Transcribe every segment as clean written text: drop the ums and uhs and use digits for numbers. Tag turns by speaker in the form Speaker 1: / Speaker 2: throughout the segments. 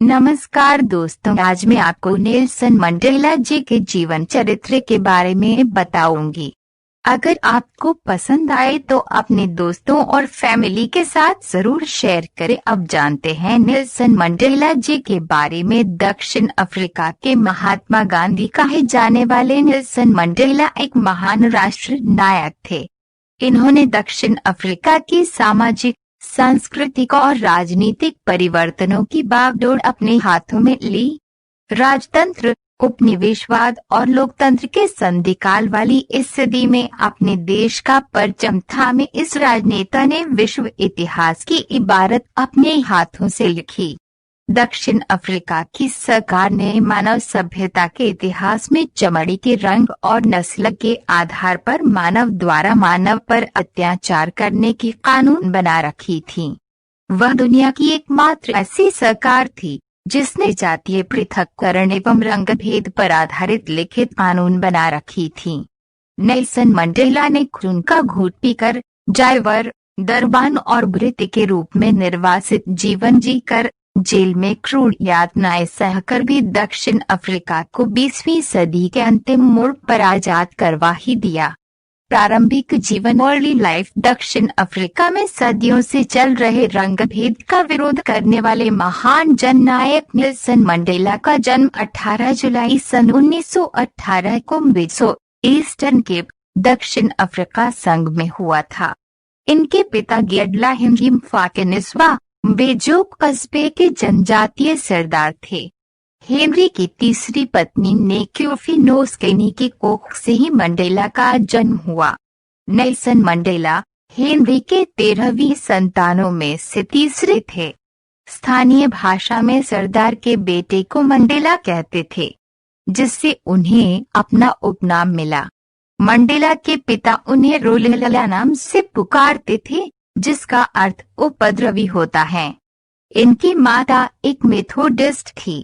Speaker 1: नमस्कार दोस्तों, आज मैं आपको नेल्सन मंडेला जी के जीवन चरित्र के बारे में बताऊंगी। अगर आपको पसंद आए तो अपने दोस्तों और फैमिली के साथ जरूर शेयर करें। अब जानते हैं नेल्सन मंडेला जी के बारे में। दक्षिण अफ्रीका के महात्मा गांधी कहे जाने वाले नेल्सन मंडेला एक महान राष्ट्र नायक थे। इन्होंने दक्षिण अफ्रीका की सामाजिक, सांस्कृतिक और राजनीतिक परिवर्तनों की बागडोर अपने हाथों में ली। राजतंत्र, उपनिवेशवाद और लोकतंत्र के संधिकाल वाली इस सदी में अपने देश का परचम थामे इस राजनेता ने विश्व इतिहास की इबारत अपने हाथों से लिखी। दक्षिण अफ्रीका की सरकार ने मानव सभ्यता के इतिहास में चमड़ी के रंग और नस्ल के आधार पर मानव द्वारा मानव पर अत्याचार करने की कानून बना रखी थी। वह दुनिया की एकमात्र ऐसी सरकार थी जिसने जातीय पृथक्करण एवं रंग भेद पर आधारित लिखित कानून बना रखी थी। नेल्सन मंडेला ने खून का घूंट पीकर, जायवर, दरबान और भृत्य के रूप में निर्वासित जीवन जीकर, जेल में क्रूर यातनाएं सहकर भी दक्षिण अफ्रीका को 20वीं सदी के अंतिम मोड़ पर आजाद करवा ही दिया। प्रारंभिक जीवन अर्ली लाइफ। दक्षिण अफ्रीका में सदियों से चल रहे रंग भेद का विरोध करने वाले महान जननायक नेल्सन मंडेला का जन्म 18 जुलाई सन 1918 को म्बिसो, ईस्टर्न केप, दक्षिण अफ्रीका संघ में हुआ था। इनके पिता गियडला हिमफाकेनिस्वा बेजोक कस्बे के जनजातीय सरदार थे। हेनरी की तीसरी पत्नी नेक्योफी नोस्केनी की कोख से ही मंडेला का जन्म हुआ। नेल्सन मंडेला हेनरी के 13वीं संतानों में से तीसरे थे। स्थानीय भाषा में सरदार के बेटे को मंडेला कहते थे, जिससे उन्हें अपना उपनाम मिला। मंडेला के पिता उन्हें रोलेला नाम से पुकारते थे, जिसका अर्थ उपद्रवी होता है। इनकी माता एक मेथोडिस्ट थी।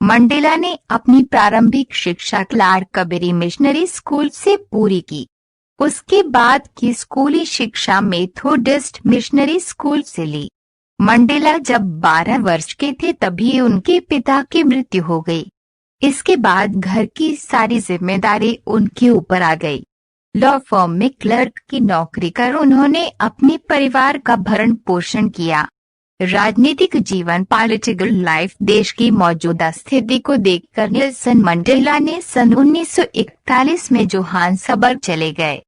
Speaker 1: मंडेला ने अपनी प्रारंभिक शिक्षा क्लार्कबेरी मिशनरी स्कूल से पूरी की। उसके बाद की स्कूली शिक्षा मेथोडिस्ट मिशनरी स्कूल से ली। मंडेला जब 12 वर्ष के थे तभी उनके पिता की मृत्यु हो गई। इसके बाद घर की सारी जिम्मेदारी उनके ऊपर आ गई। लॉ फर्म में क्लर्क की नौकरी कर उन्होंने अपने परिवार का भरण पोषण किया। राजनीतिक जीवन। Political life. देश की मौजूदा स्थिति को देखकर नेल्सन मंडेला ने सन 1941 में जोहान्सबर्ग चले गए,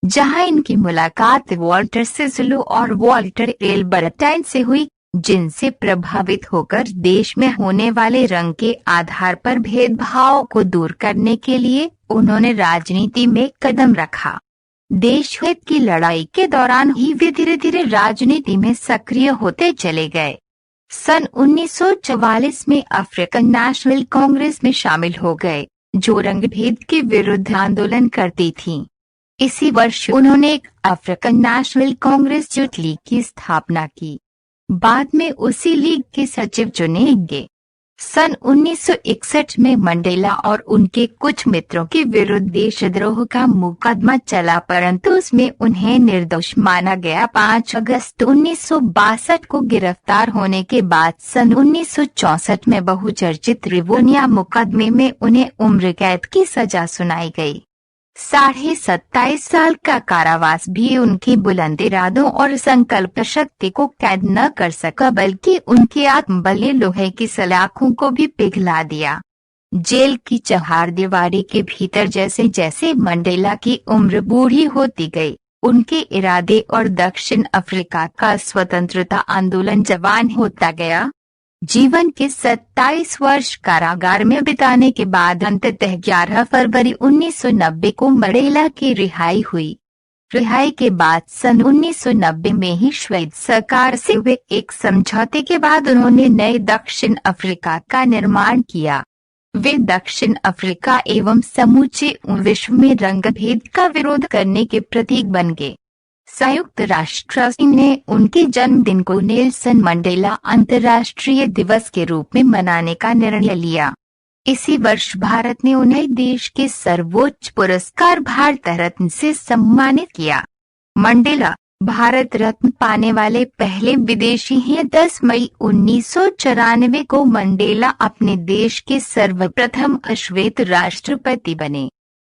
Speaker 1: जहां इनकी मुलाकात वॉल्टर सिसलू और वॉल्टर एल्बर्टाइन से हुई, जिनसे प्रभावित होकर देश में होने वाले रंग के आधार पर भेदभाव को दूर करने के लिए उन्होंने राजनीति में कदम रखा। देश हित की लड़ाई के दौरान ही वे धीरे धीरे राजनीति में सक्रिय होते चले गए। सन 1944 में अफ्रीकन नेशनल कांग्रेस में शामिल हो गए, जो रंग भेद के विरुद्ध आंदोलन करती थी। इसी वर्ष उन्होंने एक African national Congress youth league की स्थापना की। बाद में उसी लीग के सचिव चुने गए। सन 1961 में मंडेला और उनके कुछ मित्रों के विरुद्ध देशद्रोह का मुकदमा चला, परंतु उसमें उन्हें निर्दोष माना गया। 5 अगस्त 1962 को गिरफ्तार होने के बाद सन 1964 में बहुचर्चित रिवोनिया मुकदमे में उन्हें उम्र कैद की सजा सुनाई गई। 27.5 साल का कारावास भी उनकी बुलंद इरादों और संकल्प शक्ति को कैद न कर सका, बल्कि उनके आत्मबल ने लोहे की सलाखों को भी पिघला दिया। जेल की चहारदीवारी के भीतर जैसे जैसे मंडेला की उम्र बूढ़ी होती गई, उनके इरादे और दक्षिण अफ्रीका का स्वतंत्रता आंदोलन जवान होता गया। जीवन के 27 वर्ष कारागार में बिताने के बाद अंततः 11 फरवरी 1990 को मंडेला की रिहाई हुई। रिहाई के बाद सन 1990 में ही श्वेत सरकार से हुए एक समझौते के बाद उन्होंने नए दक्षिण अफ्रीका का निर्माण किया। वे दक्षिण अफ्रीका एवं समूचे विश्व में रंगभेद का विरोध करने के प्रतीक बन गए। संयुक्त राष्ट्र संघ ने उनके जन्मदिन को नेल्सन मंडेला अंतर्राष्ट्रीय दिवस के रूप में मनाने का निर्णय लिया। इसी वर्ष भारत ने उन्हें देश के सर्वोच्च पुरस्कार भारत रत्न से सम्मानित किया। मंडेला भारत रत्न पाने वाले पहले विदेशी हैं। 10 मई 1994 को मंडेला अपने देश के सर्वप्रथम अश्वेत राष्ट्रपति बने।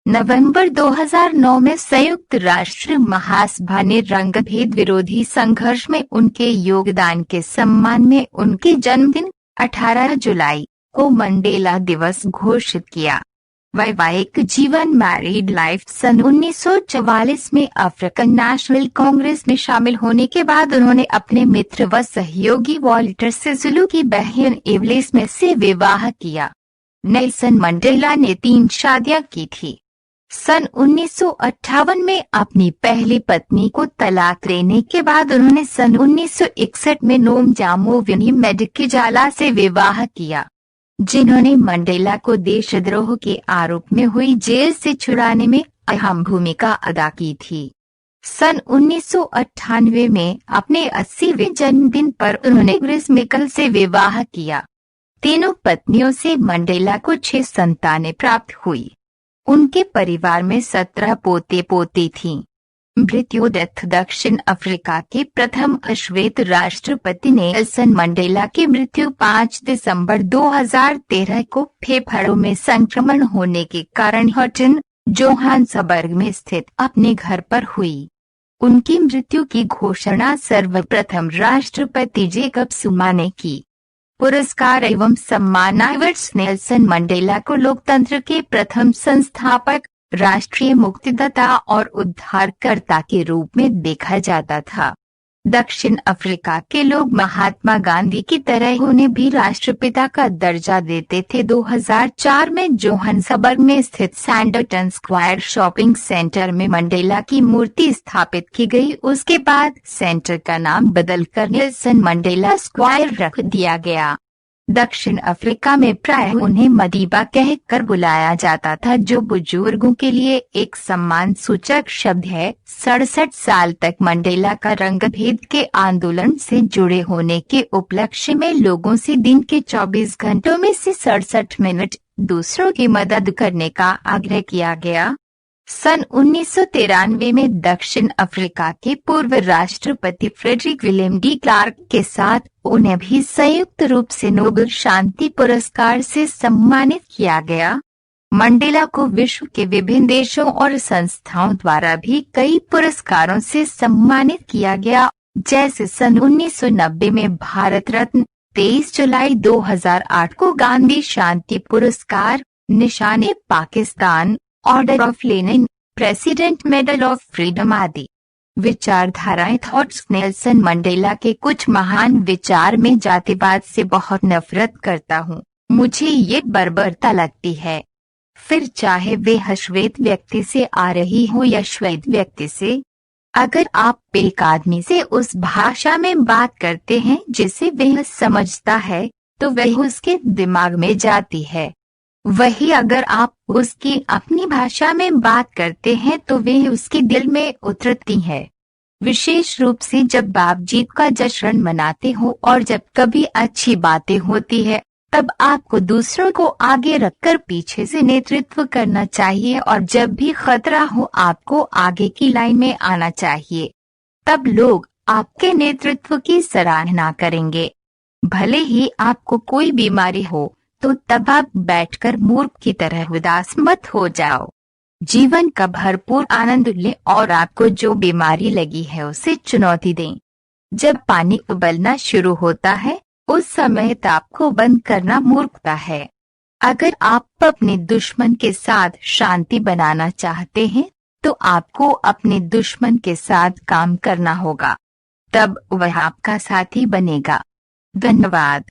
Speaker 1: नवंबर 2009 में संयुक्त राष्ट्र महासभा ने रंगभेद विरोधी संघर्ष में उनके योगदान के सम्मान में उनके जन्मदिन 18 जुलाई को मंडेला दिवस घोषित किया। वैवाहिक जीवन मैरिड लाइफ। सन 1944 में अफ्रीकन नेशनल कांग्रेस में शामिल होने के बाद उन्होंने अपने मित्र व सहयोगी वॉल्टर सिसुलू की बहन एवले स्मिथ से विवाह किया। नेल्सन मंडेला ने 3 शादियां की थी। सन 1958 में अपनी पहली पत्नी को तलाक देने के बाद उन्होंने सन 1961 में नोमजामोविनी मेडिकिजाला से विवाह किया, जिन्होंने मंडेला को देशद्रोह के आरोप में हुई जेल से छुड़ाने में अहम भूमिका अदा की थी। सन 1998 में अपने 80वें जन्मदिन पर उन्होंने ग्रेस मिकल से विवाह किया। तीनों पत्नियों से मंडेला को 6 संतानें प्राप्त हुई। उनके परिवार में 17 पोते पोती थीं। मृत्यु डेथ। दक्षिण अफ्रीका के प्रथम अश्वेत राष्ट्रपति नेल्सन मंडेला की मृत्यु 5 दिसंबर 2013 को फेफड़ों में संक्रमण होने के कारण हटन, जोहान्सबर्ग में स्थित अपने घर पर हुई। उनकी मृत्यु की घोषणा सर्वप्रथम राष्ट्रपति जेकब जुमा ने की। पुरस्कार एवं सम्मान। अवार्ड्स। नेल्सन मंडेला को लोकतंत्र के प्रथम संस्थापक, राष्ट्रीय मुक्तिदाता और उद्धारकर्ता के रूप में देखा जाता था। दक्षिण अफ्रीका के लोग महात्मा गांधी की तरह उन्हें भी राष्ट्रपिता का दर्जा देते थे। 2004 में जोहान्सबर्ग में स्थित सैंडर्टन स्क्वायर शॉपिंग सेंटर में मंडेला की मूर्ति स्थापित की गई। उसके बाद सेंटर का नाम बदलकर नेल्सन मंडेला स्क्वायर रख दिया गया। दक्षिण अफ्रीका में प्रायः उन्हें मदीबा कहकर बुलाया जाता था, जो बुजुर्गों के लिए एक सम्मान सूचक शब्द है। 67 साल तक मंडेला का रंगभेद के आंदोलन से जुड़े होने के उपलक्ष्य में लोगों से दिन के 24 घंटों में से 67 मिनट दूसरों की मदद करने का आग्रह किया गया। सन 1993 में दक्षिण अफ्रीका के पूर्व राष्ट्रपति फ्रेडरिक विलियम डी क्लार्क के साथ उन्हें भी संयुक्त रूप से नोबेल शांति पुरस्कार से सम्मानित किया गया। मंडेला को विश्व के विभिन्न देशों और संस्थाओं द्वारा भी कई पुरस्कारों से सम्मानित किया गया, जैसे सन 1990 में भारत रत्न, 23 जुलाई 2008 को गांधी शांति पुरस्कार, निशाने Pakistan, order of Lenin, president medal of freedom आदि। विचारधाराएं। थॉट्स। नेल्सन मंडेला के कुछ महान विचार में जातिवाद से बहुत नफरत करता हूँ। मुझे ये बर्बरता लगती है, फिर चाहे वे श्वेत व्यक्ति से आ रही हो या श्वेत व्यक्ति से। अगर आप एक आदमी से उस भाषा में बात करते हैं जिसे वह समझता है, तो वह उसके दिमाग में जाती है। वही अगर आप उसकी अपनी भाषा में बात करते हैं तो वे उसके दिल में उतरती है। विशेष रूप से जब आप जीत का जश्न मनाते हो और जब कभी अच्छी बातें होती है, तब आपको दूसरों को आगे रखकर पीछे से नेतृत्व करना चाहिए और जब भी खतरा हो आपको आगे की लाइन में आना चाहिए। तब लोग आपके नेतृत्व की सराहना करेंगे। भले ही आपको कोई बीमारी हो तो तब आप बैठकर मूर्ख की तरह उदास मत हो जाओ। जीवन का भरपूर आनंद लें और आपको जो बीमारी लगी है उसे चुनौती दें। जब पानी उबलना शुरू होता है, उस समय ताप को बंद करना मूर्खता है। अगर आप अपने दुश्मन के साथ शांति बनाना चाहते हैं, तो आपको अपने दुश्मन के साथ काम करना होगा, तब वह आपका साथी बनेगा। धन्यवाद।